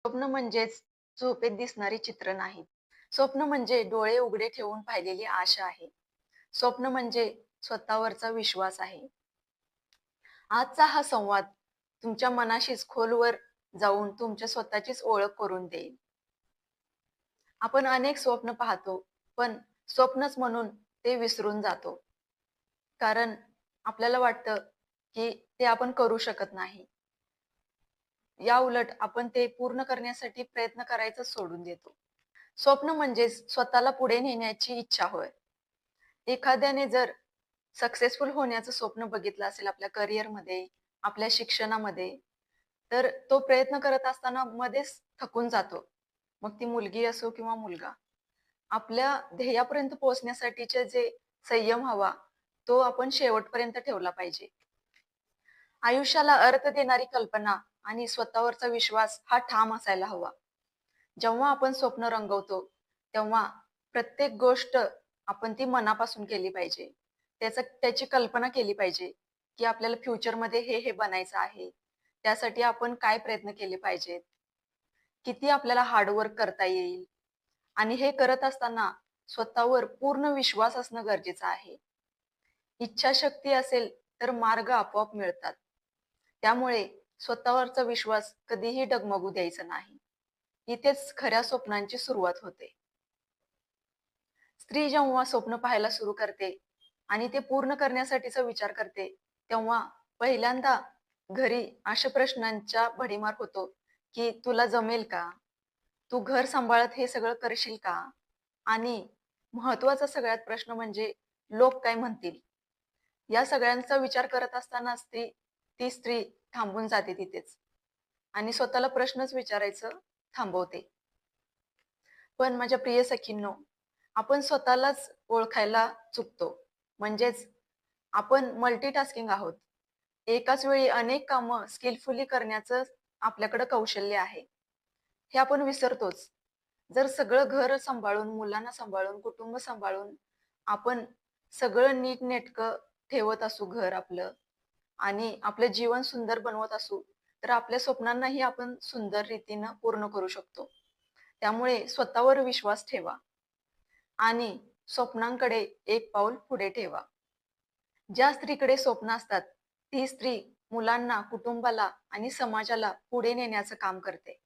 स्वप्न म्हणजेच झोपेत दिसणारी चित्र नाहीत. स्वप्न म्हणजे डोळे उघडे ठेवून पाहिलेली आशा आहे. स्वप्न म्हणजे स्वतःवरचा विश्वास आहे. आजचा हा संवाद तुमच्या मनाशीच खोलवर जाऊन तुमच्या स्वतःचीच ओळख करून देईल. आपण अनेक स्वप्न पाहतो, पण स्वप्नच म्हणून ते विसरून जातो. कारण आपल्याला वाटतं, की ते आपण करू शकत नाही. याउलट आपण ते पूर्ण करण्यासाठी प्रयत्न करायचं सोडून देतो. स्वप्न म्हणजेच स्वतःला पुढे नेण्याची इच्छा होय. एखाद्याने जर सक्सेसफुल होण्याचं स्वप्न बघितलं असेल आपल्या करिअरमध्ये, आपल्या शिक्षणामध्ये, तर तो प्रयत्न करत असताना मध्येच थकून जातो. मग ती मुलगी असो किंवा मुलगा. आपल्या ध्येयापर्यंत पोहोचण्यासाठीचे जे संयम हवा, तो आपण शेवटपर्यंत ठेवला पाहिजे. आयुष्याला अर्थ देणारी कल्पना आणि स्वतःवरचा विश्वास हा ठाम असायला हवा. जेव्हा आपण स्वप्न रंगवतो, तेव्हा प्रत्येक गोष्ट आपण ती मनापासून केली पाहिजे. त्याची कल्पना केली पाहिजे, की आपल्याला फ्युचरमध्ये हे बनायचं आहे. त्यासाठी आपण काय प्रयत्न केले पाहिजेत, किती आपल्याला हार्ड करता येईल आणि हे करत असताना स्वतःवर पूर्ण विश्वास असणं गरजेचं आहे. इच्छाशक्ती असेल तर मार्ग आपोआप मिळतात. त्यामुळे स्वतःवरचा विश्वास कधीही डगमगू द्यायचा नाही. इथेच खऱ्या स्वप्नांची सुरुवात होते. स्त्री जेव्हा स्वप्न पाहायला सुरू करते आणि ते पूर्ण करण्यासाठीचा विचार करते, तेव्हा पहिल्यांदा घरी अशा प्रश्नांचा भडीमार होतो, की तुला जमेल का? तू घर सांभाळत हे सगळं करशील का? आणि महत्त्वाचा सगळ्यात प्रश्न म्हणजे लोक काय म्हणतील? या सगळ्यांचा विचार करत असताना ती स्त्री थांबून जाते तिथेच आणि स्वतःला प्रश्नच विचारायचं थांबवते. पण माझ्या प्रिय सखींनो, आपण स्वतःलाच ओळखायला चुकतो. म्हणजेच आपण मल्टीटास्किंग आहोत. एकाच वेळी अनेक कामं स्किलफुली करण्याचं आपल्याकडे कौशल्य आहे. हे आपण विसरतोच. जर सगळं घर सांभाळून, मुलांना सांभाळून, कुटुंब सांभाळून आपण सगळं नीटनेटकं ठेवत असू घर आपलं आणि आपलं जीवन सुंदर बनवत असू, तर आपल्या स्वप्नांनाही आपण सुंदर रीतीनं पूर्ण करू शकतो. त्यामुळे स्वतःवर विश्वास ठेवा आणि स्वप्नांकडे एक पाऊल पुढे ठेवा. ज्या स्त्रीकडे स्वप्न असतात, ती स्त्री मुलांना, कुटुंबाला आणि समाजाला पुढे नेण्याचं काम करते.